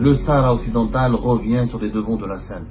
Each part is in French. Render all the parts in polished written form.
Le Sahara occidental revient sur les devants de la scène.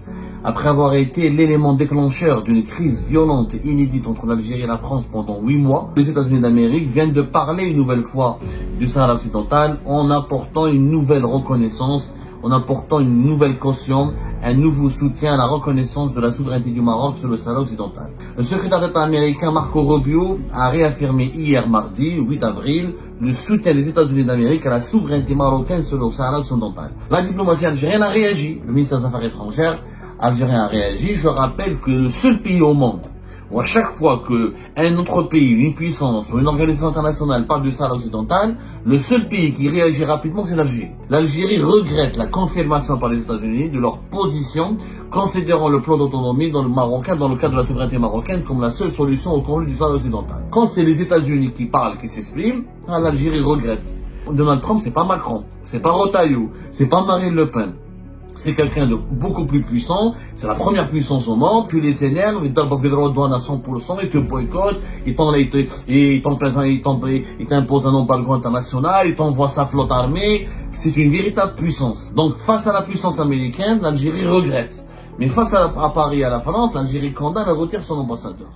Après avoir été l'élément déclencheur d'une crise violente et inédite entre l'Algérie et la France pendant 8 mois, les États-Unis d'Amérique viennent de parler une nouvelle fois du Sahara occidental en apportant une nouvelle reconnaissance, en apportant une nouvelle caution, un nouveau soutien à la reconnaissance de la souveraineté du Maroc sur le Sahara occidental. Le secrétaire d'État américain Marco Rubio a réaffirmé hier mardi, 8 avril, le soutien des États-Unis d'Amérique à la souveraineté marocaine sur le Sahara occidental. La diplomatie algérienne a réagi. Le ministère des Affaires étrangères algérien a réagi. Je rappelle que le seul pays au monde où à chaque fois qu'un autre pays, une puissance ou une organisation internationale parle du Sahara occidental, le seul pays qui réagit rapidement, c'est l'Algérie. L'Algérie regrette la confirmation par les États-Unis de leur position, considérant le plan d'autonomie dans le cadre de la souveraineté marocaine comme la seule solution au conflit du Sahara occidental. Quand c'est les États-Unis qui parlent, qui s'expriment, l'Algérie regrette. Donald Trump, c'est pas Macron, c'est pas Retailleau, c'est pas Marine Le Pen. C'est quelqu'un de beaucoup plus puissant, c'est la première puissance au monde, tu les énerves, ils t'imposent des droits de douane à 100%, ils te boycottent, ils t'imposent un embargo international, ils t'envoient sa flotte armée, c'est une véritable puissance. Donc face à la puissance américaine, l'Algérie regrette. Mais face à Paris et à la France, l'Algérie condamne et retire son ambassadeur.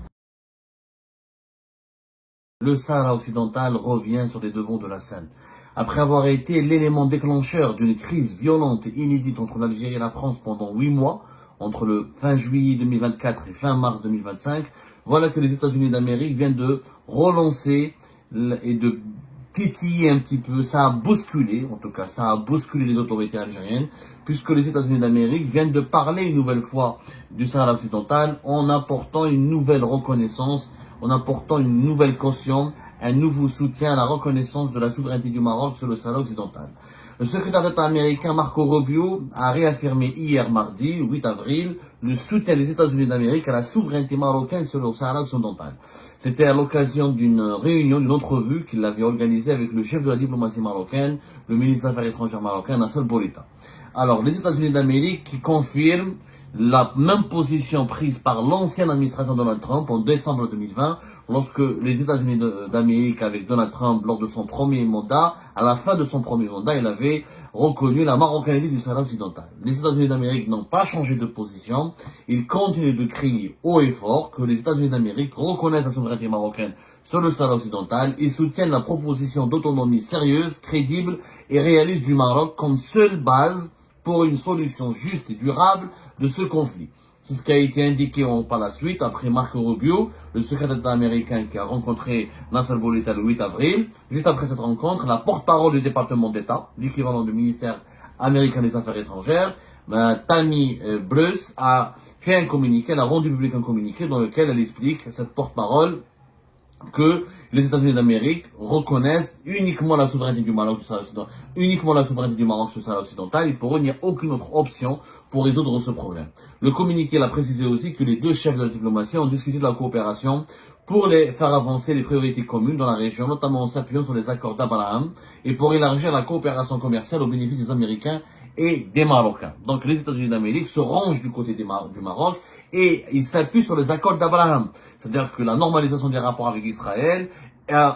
Le Sahara occidental revient sur les devants de la scène. Après avoir été l'élément déclencheur d'une crise violente et inédite entre l'Algérie et la France pendant 8 mois, entre le fin juillet 2024 et fin mars 2025, voilà que les États-Unis d'Amérique viennent de relancer et de titiller un petit peu, ça a bousculé, en tout cas, ça a bousculé les autorités algériennes, puisque les États-Unis d'Amérique viennent de parler une nouvelle fois du Sahara occidental en apportant une nouvelle reconnaissance, en apportant une nouvelle caution, un nouveau soutien à la reconnaissance de la souveraineté du Maroc sur le Sahara occidental. Le secrétaire d'État américain Marco Rubio a réaffirmé hier mardi, 8 avril, le soutien des États-Unis d'Amérique à la souveraineté marocaine sur le Sahara occidental. C'était à l'occasion d'une réunion, d'une entrevue qu'il avait organisée avec le chef de la diplomatie marocaine, le ministre des Affaires étrangères marocain, Nasser Bourita. Alors, les États-Unis d'Amérique qui confirment la même position prise par l'ancienne administration Donald Trump en décembre 2020, lorsque les États-Unis d'Amérique, avec Donald Trump, lors de son premier mandat, à la fin de son premier mandat, il avait reconnu la marocanité du Sahara occidental. Les États-Unis d'Amérique n'ont pas changé de position. Ils continuent de crier haut et fort que les États-Unis d'Amérique reconnaissent la souveraineté marocaine sur le Sahara occidental et soutiennent la proposition d'autonomie sérieuse, crédible et réaliste du Maroc comme seule base pour une solution juste et durable de ce conflit. C'est ce qui a été indiqué par la suite après Marco Rubio, le secrétaire d'État américain qui a rencontré Nasser Bourita le 8 avril. Juste après cette rencontre, la porte-parole du département d'État, l'équivalent du ministère américain des Affaires étrangères, Tammy Bruce, a fait un communiqué, elle a rendu public un communiqué dans lequel elle explique, cette porte-parole, que les États-Unis d'Amérique reconnaissent uniquement la souveraineté du Maroc sur le Sahara occidental, uniquement la souveraineté du Maroc sur le Sahara occidental, et pour eux, il n'y a aucune autre option pour résoudre ce problème. Le communiqué a précisé aussi que les deux chefs de la diplomatie ont discuté de la coopération pour faire avancer les priorités communes dans la région, notamment en s'appuyant sur les accords d'Abraham, et pour élargir la coopération commerciale au bénéfice des Américains et des Marocains. Donc les États-Unis d'Amérique se rangent du côté du Maroc et ils s'appuient sur les accords d'Abraham. C'est-à-dire que la normalisation des rapports avec Israël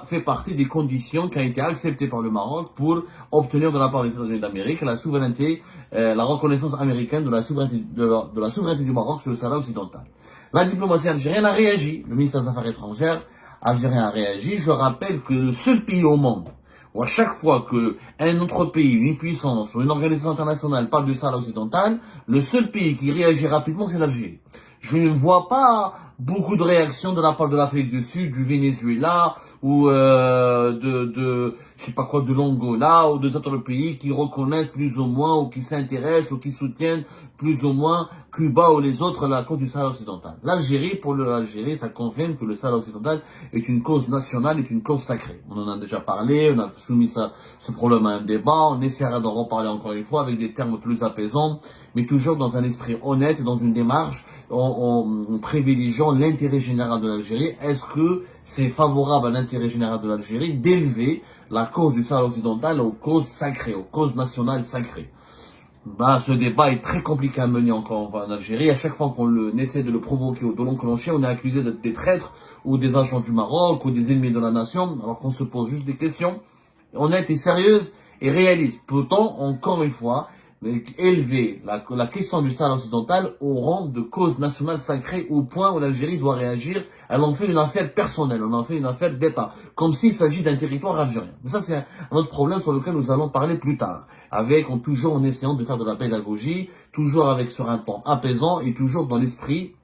fait partie des conditions qui ont été acceptées par le Maroc pour obtenir de la part des États-Unis d'Amérique la souveraineté, la reconnaissance américaine de la souveraineté du Maroc sur le Sahara occidental. La diplomatie algérienne a réagi. Le ministère des Affaires étrangères algérien a réagi. Je rappelle que le seul pays au monde où à chaque fois qu'un autre pays, une puissance ou une organisation internationale parle du Sahara occidental, le seul pays qui réagit rapidement, c'est l'Algérie. Je ne vois pas beaucoup de réactions de la part de l'Afrique du Sud, du Venezuela ou je sais pas quoi, de l'Angola ou d'autres pays qui reconnaissent plus ou moins ou qui s'intéressent ou qui soutiennent plus ou moins Cuba ou les autres à la cause du Sahara occidental. L'Algérie, pour l'Algérie, ça confirme que le Sahara occidental est une cause nationale, est une cause sacrée. On en a déjà parlé, on a soumis ce problème à un débat, on essaiera d'en reparler encore une fois avec des termes plus apaisants, mais toujours dans un esprit honnête, dans une démarche en privilégiant l'intérêt général de l'Algérie. Est-ce que c'est favorable à l'intérêt général de l'Algérie d'élever la cause du Sahara occidental aux causes sacrées, aux causes nationales sacrées? Ce débat est très compliqué à mener encore en Algérie. À chaque fois qu'on essaie de le provoquer ou de l'enclencher, on est accusé d'être des traîtres ou des agents du Maroc ou des ennemis de la nation, alors qu'on se pose juste des questions honnêtes et sérieuses et réalistes. Pourtant, encore une fois, élever la question du Sahara occidental au rang de cause nationale sacrée au point où l'Algérie doit réagir. Elle en fait une affaire personnelle, on en fait une affaire d'État, comme s'il s'agit d'un territoire algérien. Mais ça, c'est un autre problème sur lequel nous allons parler plus tard, toujours en essayant de faire de la pédagogie, toujours sur un ton apaisant et toujours dans l'esprit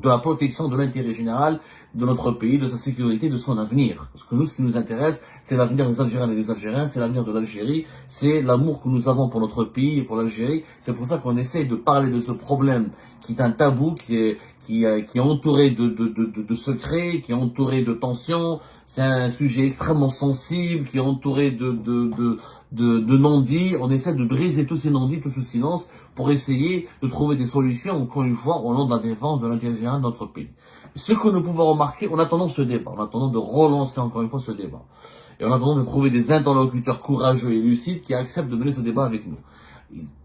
de la protection de l'intérêt général de notre pays, de sa sécurité, de son avenir. Parce que nous, ce qui nous intéresse, c'est l'avenir des Algériens et des Algériens, c'est l'avenir de l'Algérie, c'est l'amour que nous avons pour notre pays et pour l'Algérie. C'est pour ça qu'on essaie de parler de ce problème qui est un tabou, qui est entouré de secrets, qui est entouré de tensions. C'est un sujet extrêmement sensible, qui est entouré de non-dits. On essaie de briser tous ces non-dits, tout ce silence, pour essayer de trouver des solutions, encore une fois, au nom de la défense de l'intérêt général de notre pays. Ce que nous pouvons remarquer, en attendant ce débat, en attendant de relancer encore une fois ce débat, et en attendant de trouver des interlocuteurs courageux et lucides qui acceptent de mener ce débat avec nous,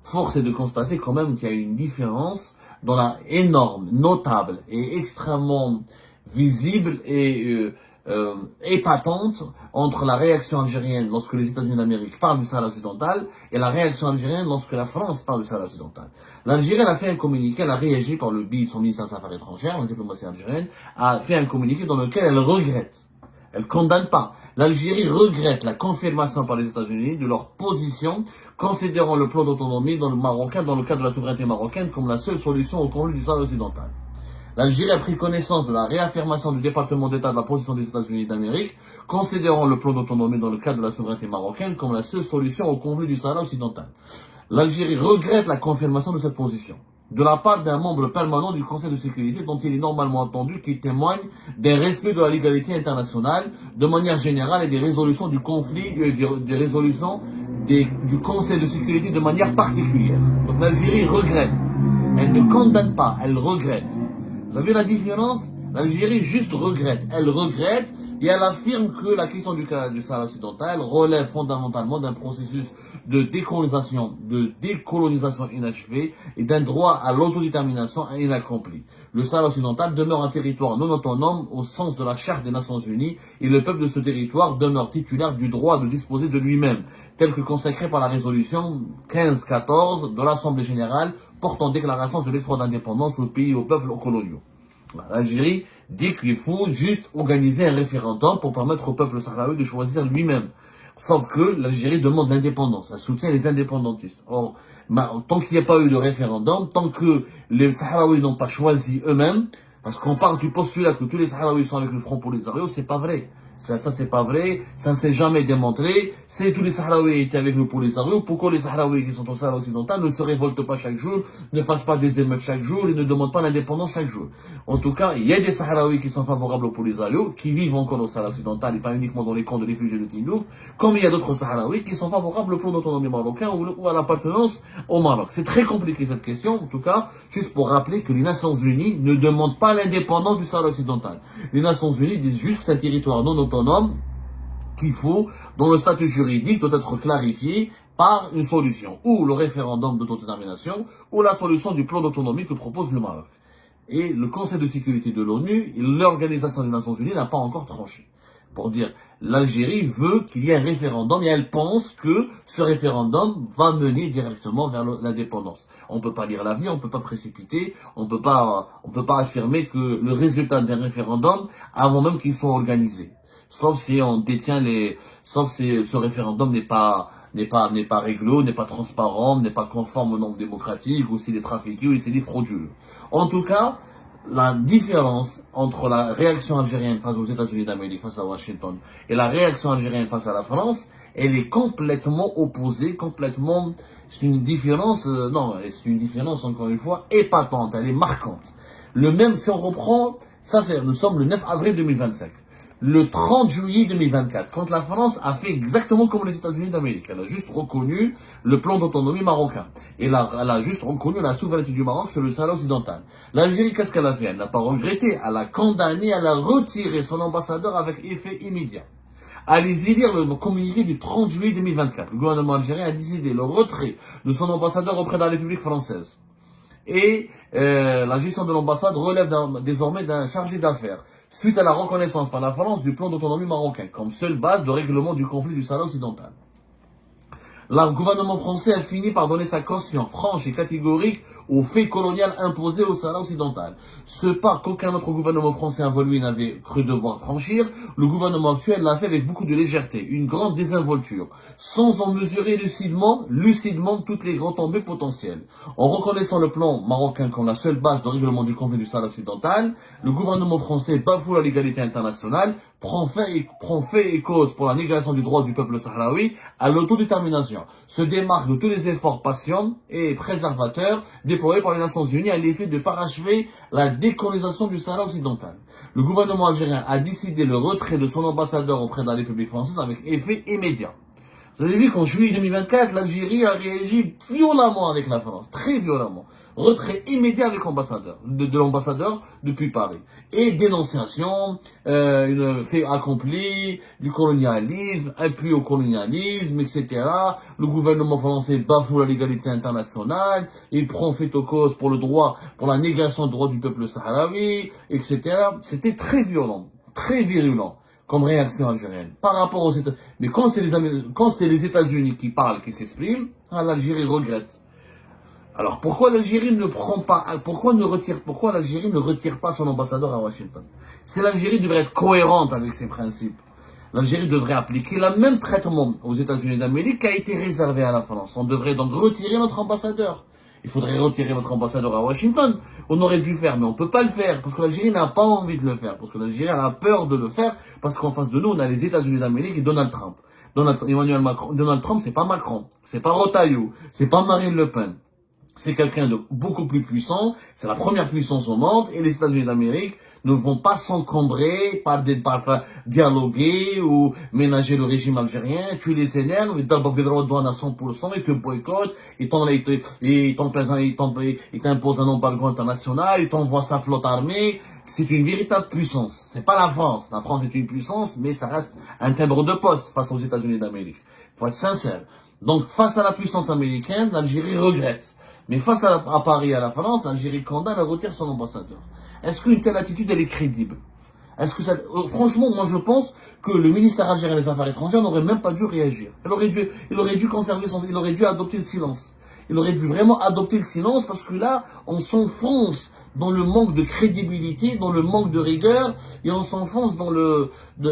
force est de constater quand même qu'il y a une différence dans la énorme, notable et extrêmement visible et épatante entre la réaction algérienne lorsque les États-Unis d'Amérique parlent du Sahara occidental et la réaction algérienne lorsque la France parle du Sahara occidental. L'Algérie a fait un communiqué, elle a réagi par le biais de son ministère des Affaires étrangères, la diplomatie algérienne a fait un communiqué dans lequel elle regrette, elle condamne pas. L'Algérie regrette la confirmation par les États-Unis de leur position considérant le plan d'autonomie dans le marocain, dans le cadre de la souveraineté marocaine, comme la seule solution au conflit du Sahara occidental. L'Algérie a pris connaissance de la réaffirmation du département d'État de la position des États-Unis d'Amérique, considérant le plan d'autonomie dans le cadre de la souveraineté marocaine comme la seule solution au conflit du Sahara occidental. L'Algérie regrette la confirmation de cette position de la part d'un membre permanent du Conseil de sécurité dont il est normalement entendu qu'il témoigne d'un respect de la légalité internationale de manière générale et des résolutions du conflit, des résolutions du Conseil de sécurité de manière particulière. Donc l'Algérie regrette. Elle ne condamne pas, elle regrette. Vous avez la différence? L'Algérie juste regrette. Elle regrette et elle affirme que la question du Sahara occidental relève fondamentalement d'un processus de décolonisation inachevé et d'un droit à l'autodétermination inaccompli. Le Sahara occidental demeure un territoire non autonome au sens de la Charte des Nations Unies et le peuple de ce territoire demeure titulaire du droit de disposer de lui-même, tel que consacré par la résolution 1514 de l'Assemblée générale portant déclaration sur l'export d'indépendance au pays et aux peuples coloniaux. L'Algérie dit qu'il faut juste organiser un référendum pour permettre au peuple sahraoui de choisir lui-même. Sauf que l'Algérie demande l'indépendance, elle soutient les indépendantistes. Or, tant qu'il n'y a pas eu de référendum, tant que les Sahraouis n'ont pas choisi eux-mêmes, parce qu'on part du postulat que tous les Sahraouis sont avec le Front Polisario, c'est pas vrai. Ça c'est pas vrai, ça ne s'est jamais démontré. C'est tous les Sahraouis étaient avec le Polisario. Pourquoi les Sahraouis qui sont au Sahara occidental ne se révoltent pas chaque jour, ne fassent pas des émeutes chaque jour et ne demandent pas l'indépendance chaque jour? En tout cas, il y a des Sahraouis qui sont favorables au Polisario, qui vivent encore au Sahara occidental et pas uniquement dans les camps de réfugiés de Tindouf, comme il y a d'autres Sahraouis qui sont favorables au plan d'autonomie marocain ou à l'appartenance au Maroc. C'est très compliqué cette question, en tout cas, juste pour rappeler que les Nations Unies ne demandent pas l'indépendance du Sahara occidental. Les Nations Unies disent juste que c'est un territoire non autonome dont le statut juridique doit être clarifié par une solution, ou le référendum d'autodétermination, ou la solution du plan d'autonomie que propose le Maroc. Et le Conseil de sécurité de l'ONU, l'Organisation des Nations Unies n'a pas encore tranché. Pour dire, l'Algérie veut qu'il y ait un référendum et elle pense que ce référendum va mener directement vers l'indépendance. On ne peut pas lire l'avenir, on ne peut pas précipiter, on ne peut pas affirmer que le résultat d'un référendum avant même qu'il soit organisé. Sauf si on détient sauf si ce référendum n'est pas réglo, n'est pas transparent, n'est pas conforme aux normes démocratiques, ou s'il est trafiqué, ou s'il est frauduleux. En tout cas, la différence entre la réaction algérienne face aux États-Unis d'Amérique, face à Washington, et la réaction algérienne face à la France, elle est complètement opposée, c'est une différence, c'est une différence, encore une fois, épatante, elle est marquante. Si on reprend, nous sommes le 9 avril 2025. Le 30 juillet 2024, quand la France a fait exactement comme les États-Unis d'Amérique. Elle a juste reconnu le plan d'autonomie marocain. Et elle a juste reconnu la souveraineté du Maroc sur le Sahara occidental. L'Algérie, qu'est-ce qu'elle a fait? Elle n'a pas regretté. Elle a condamné, elle a retiré son ambassadeur avec effet immédiat. Allez-y lire le communiqué du 30 juillet 2024. Le gouvernement algérien a décidé le retrait de son ambassadeur auprès de la République française. Et la gestion de l'ambassade relève désormais d'un chargé d'affaires, suite à la reconnaissance par la France du plan d'autonomie marocain comme seule base de règlement du conflit du Sahara occidental. Le gouvernement français a fini par donner sa caution franche et catégorique au fait colonial imposé au Sahara occidental. Ce pas qu'aucun autre gouvernement français avant lui n'avait cru devoir franchir, le gouvernement actuel l'a fait avec beaucoup de légèreté, une grande désinvolture, sans en mesurer lucidement toutes les retombées potentielles. En reconnaissant le plan marocain comme la seule base de règlement du conflit du Sahara occidental, le gouvernement français bafoue la légalité internationale, prend fait et cause pour la négation du droit du peuple sahraoui à l'autodétermination, se démarque de tous les efforts patients et préservateurs déployés par les Nations Unies à l'effet de parachever la décolonisation du Sahara occidental. Le gouvernement algérien a décidé le retrait de son ambassadeur auprès de la République française avec effet immédiat. Vous avez vu qu'en juillet 2024, l'Algérie a réagi violemment avec la France, très violemment. Retrait immédiat avec l'ambassadeur, de l'ambassadeur depuis Paris. Et dénonciation, fait accompli, du colonialisme, appui au colonialisme, etc. Le gouvernement français bafoue la légalité internationale, il prend fait aux causes pour le droit, pour la négation du droit du peuple sahraoui, etc. C'était très violent, très virulent comme réaction algérienne par rapport aux États. Mais quand c'est les États-Unis qui parlent, qui s'expriment, l'Algérie regrette. Alors pourquoi l'Algérie ne retire pas son ambassadeur à Washington? Si l'Algérie devrait être cohérente avec ses principes, l'Algérie devrait appliquer le même traitement aux États-Unis d'Amérique qui a été réservé à la France. On devrait donc retirer notre ambassadeur. Il faudrait retirer notre ambassadeur à Washington. On aurait dû le faire, mais on ne peut pas le faire, parce que l'Algérie n'a pas envie de le faire, parce que l'Algérie a peur de le faire, parce qu'en face de nous, on a les États-Unis d'Amérique et Donald Trump. Donald Trump, c'est pas Macron, c'est pas Retailleau, c'est pas Marine Le Pen. C'est quelqu'un de beaucoup plus puissant, c'est la première puissance au monde, et les États-Unis d'Amérique ne vont pas s'encombrer par dialoguer ou ménager le régime algérien. Tu les énerves, ils t'imposent des droits de douane à 100%, ils te boycottent, ils t'imposent un embargo international, ils t'envoient sa flotte armée. C'est une véritable puissance. C'est pas la France. La France est une puissance, mais ça reste un timbre de poste face aux États-Unis d'Amérique. Faut être sincère. Donc, face à la puissance américaine, l'Algérie regrette. Mais face à Paris et à la France, l'Algérie condamne et retire son ambassadeur. Est-ce qu'une telle attitude, elle est crédible? Est-ce que franchement, moi je pense que le ministère algérien des Affaires étrangères n'aurait même pas dû réagir. Il aurait dû adopter le silence. Il aurait dû vraiment adopter le silence parce que là, on s'enfonce dans le manque de crédibilité, dans le manque de rigueur, et on s'enfonce dans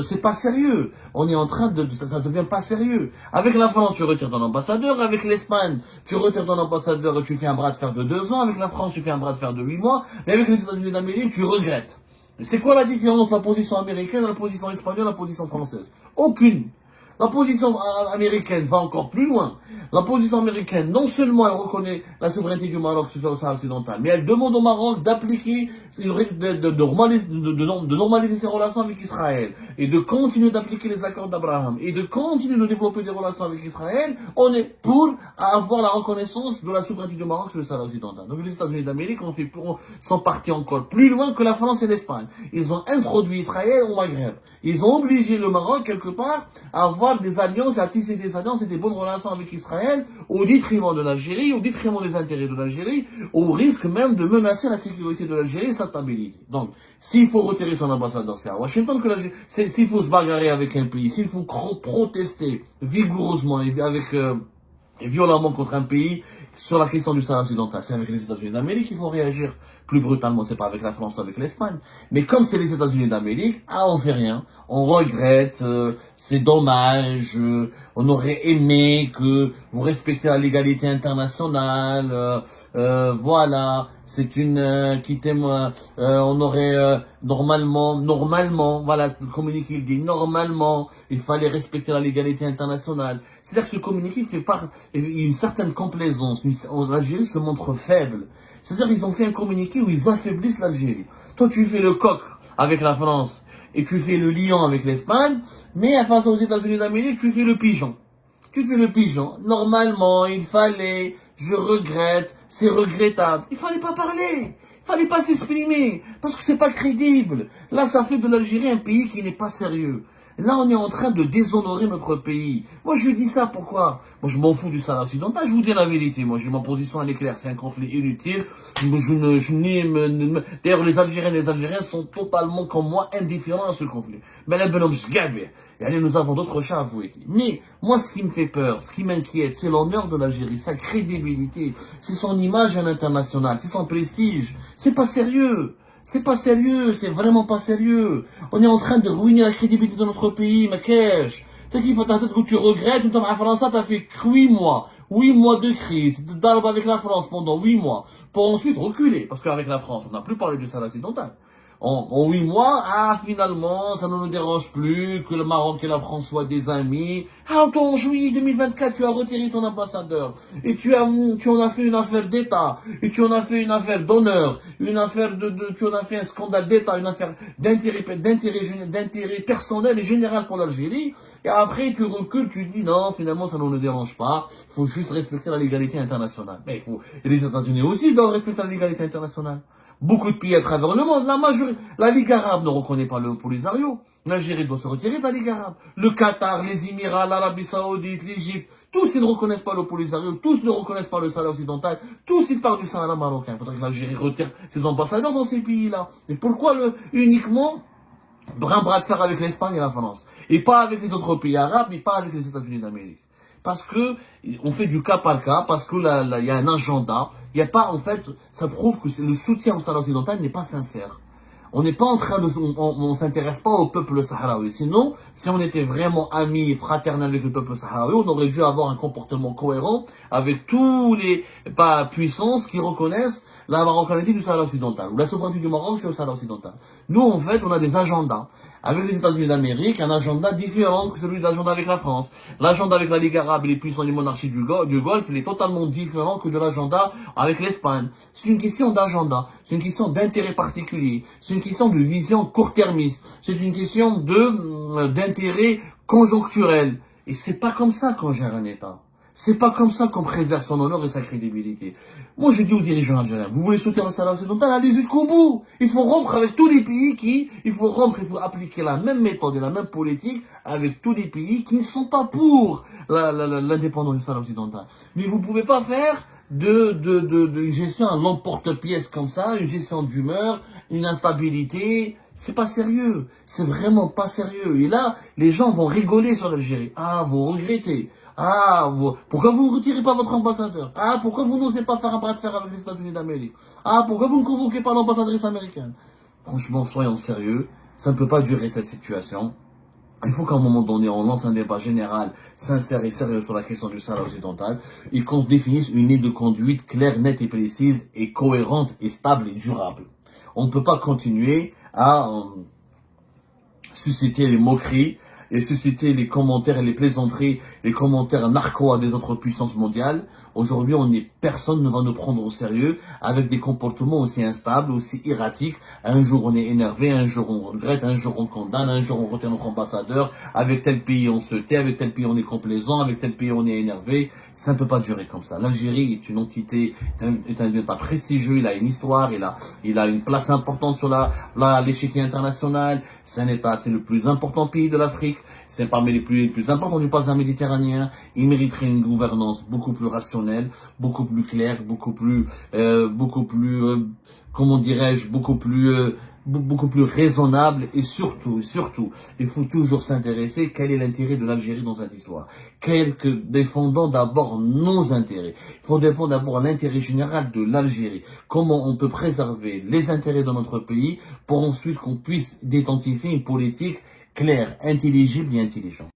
c'est pas sérieux. On est en train ça devient pas sérieux. Avec la France, tu retires ton ambassadeur. Avec l'Espagne, tu retires ton ambassadeur et tu fais un bras de fer de 2 ans. Avec la France, tu fais un bras de fer de 8 mois. Mais avec les États-Unis d'Amérique, tu regrettes. C'est quoi la différence entre la position américaine, la position espagnole, la position française? Aucune. La position américaine va encore plus loin. La position américaine, non seulement elle reconnaît la souveraineté du Maroc sur le Sahara occidental, mais elle demande au Maroc d'appliquer, de normaliser ses relations avec Israël et de continuer d'appliquer les accords d'Abraham et de continuer de développer des relations avec Israël. On est pour avoir la reconnaissance de la souveraineté du Maroc sur le Sahara occidental. Donc les États-Unis d'Amérique sont partis encore plus loin que la France et l'Espagne. Ils ont introduit Israël au Maghreb. Ils ont obligé le Maroc quelque part à avoir des alliances, à tisser des alliances et des bonnes relations avec Israël au détriment de l'Algérie, au détriment des intérêts de l'Algérie, au risque même de menacer la sécurité de l'Algérie et sa stabilité. Donc, s'il faut retirer son ambassadeur, c'est à Washington que s'il faut se bagarrer avec un pays, s'il faut protester vigoureusement et violemment contre un pays sur la question du Sahara occidental, c'est avec les États-Unis d'Amérique qu'il faut réagir plus brutalement, c'est pas avec la France ou avec l'Espagne. Mais comme c'est les États-Unis d'Amérique, on fait rien, on regrette, c'est dommage, on aurait aimé que vous respectiez la légalité internationale, voilà, c'est une on aurait normalement, voilà, le communiqué il dit normalement, il fallait respecter la légalité internationale. C'est-à-dire que ce communiqué fait une certaine complaisance, l'Algérie se montre faible. C'est-à-dire qu'ils ont fait un communiqué où ils affaiblissent l'Algérie. Toi, tu fais le coq avec la France et tu fais le lion avec l'Espagne, mais face aux États-Unis d'Amérique, tu fais le pigeon. Tu fais le pigeon. Normalement, il fallait, je regrette, c'est regrettable. Il fallait pas parler. Il fallait pas s'exprimer. Parce que c'est pas crédible. Là, ça fait de l'Algérie un pays qui n'est pas sérieux. Là, on est en train de déshonorer notre pays. Moi, je dis ça, pourquoi? Moi, je m'en fous du Sahara occidental, je vous dis la vérité. Moi, j'ai ma position, elle est claire, c'est un conflit inutile. D'ailleurs, les Algériens sont totalement, comme moi, indifférents à ce conflit. Mais là, nous avons d'autres chats à fouetter. Mais, moi, ce qui me fait peur, ce qui m'inquiète, c'est l'honneur de l'Algérie, sa crédibilité, c'est son image à l'international, c'est son prestige. C'est pas sérieux. C'est pas sérieux, c'est vraiment pas sérieux. On est en train de ruiner la crédibilité de notre pays, ma cache. T'as qu'il faut que tu regrettes, tout le temps à France, t'as fait 8 mois. 8 mois de crise, d'arbre avec la France pendant 8 mois, pour ensuite reculer. Parce qu'avec la France, on n'a plus parlé du Sahara occidental. En 8 mois, finalement, ça ne nous dérange plus que le Maroc et la France soient des amis. En juillet 2024, tu as retiré ton ambassadeur. Et tu en as fait une affaire d'État. Et tu en as fait une affaire d'honneur. Une affaire tu en as fait un scandale d'État, une affaire d'intérêt personnel et général pour l'Algérie. Et après, tu recules, tu dis non, finalement, ça ne nous dérange pas. Il faut juste respecter la légalité internationale. Mais et les États-Unis aussi doivent respecter la légalité internationale. Beaucoup de pays à travers le monde, la Ligue arabe ne reconnaît pas le Polisario. L'Algérie doit se retirer de la Ligue arabe. Le Qatar, les Émirats, l'Arabie Saoudite, l'Égypte, tous ils ne reconnaissent pas le Polisario, tous ne reconnaissent pas le Sahara occidental, tous ils parlent du Sahara marocain. Il faudrait que l'Algérie retire ses ambassadeurs dans ces pays-là. Et pourquoi uniquement un bras de fer avec l'Espagne et la France? Et pas avec les autres pays arabes, et pas avec les États-Unis d'Amérique. Parce que on fait du cas par cas, parce que il y a un agenda. Il y a pas, en fait, ça prouve que le soutien au Sahara occidental n'est pas sincère. On n'est pas en train de, on s'intéresse pas au peuple sahraoui. Sinon, si on était vraiment amis, fraternels avec le peuple sahraoui, on aurait dû avoir un comportement cohérent avec tous les puissances qui reconnaissent la marocanité du Sahara occidental, ou la souveraineté du Maroc sur le Sahara occidental. Nous, en fait, on a des agendas. Avec les États-Unis d'Amérique, un agenda différent que celui de l'agenda avec la France. L'agenda avec la Ligue arabe et les puissants des monarchies du Golfe, il est totalement différent que de l'agenda avec l'Espagne. C'est une question d'agenda, c'est une question d'intérêt particulier, c'est une question de vision court-termiste, c'est une question d'intérêt conjoncturel. Et c'est pas comme ça qu'on gère un État. C'est pas comme ça qu'on préserve son honneur et sa crédibilité. Moi, je dis aux dirigeants algériens, vous voulez soutenir le Sahara occidental, allez jusqu'au bout. Il faut rompre avec tous les pays il faut appliquer la même méthode et la même politique avec tous les pays qui ne sont pas pour l'indépendance du Sahara occidental. Mais vous pouvez pas faire de gestion à l'emporte-pièce comme ça, une gestion d'humeur, une instabilité. C'est pas sérieux. C'est vraiment pas sérieux. Et là, les gens vont rigoler sur l'Algérie. Ah, vous regrettez. Ah, pourquoi vous ne retirez pas votre ambassadeur? Ah, pourquoi vous n'osez pas faire un bras de fer avec les États-Unis d'Amérique? Ah, pourquoi vous ne convoquez pas l'ambassadrice américaine? Franchement, soyons sérieux. Ça ne peut pas durer cette situation. Il faut qu'à un moment donné, on lance un débat général, sincère et sérieux sur la question du Sahara occidental et qu'on définisse une ligne de conduite claire, nette et précise et cohérente et stable et durable. On ne peut pas continuer à susciter les moqueries et susciter les commentaires et les plaisanteries, les commentaires narquois des autres puissances mondiales. Aujourd'hui, personne ne va nous prendre au sérieux avec des comportements aussi instables, aussi erratiques. Un jour, on est énervé, un jour, on regrette, un jour, on condamne, un jour, on retient notre ambassadeur. Avec tel pays, on se tait, avec tel pays, on est complaisant, avec tel pays, on est énervé. Ça ne peut pas durer comme ça. L'Algérie est une entité, est un État prestigieux, il a une histoire, il a une place importante sur l'échiquier international. C'est un État, c'est le plus important pays de l'Afrique. C'est parmi les plus importants du bassin méditerranéen. Il mériterait une gouvernance beaucoup plus rationnelle, beaucoup plus claire, beaucoup plus comment dirais-je, beaucoup plus raisonnable et surtout, il faut toujours s'intéresser quel est l'intérêt de l'Algérie dans cette histoire. Défendons d'abord nos intérêts. Il faut défendre d'abord l'intérêt général de l'Algérie. Comment on peut préserver les intérêts de notre pays pour ensuite qu'on puisse identifier une politique claire, intelligible et intelligente.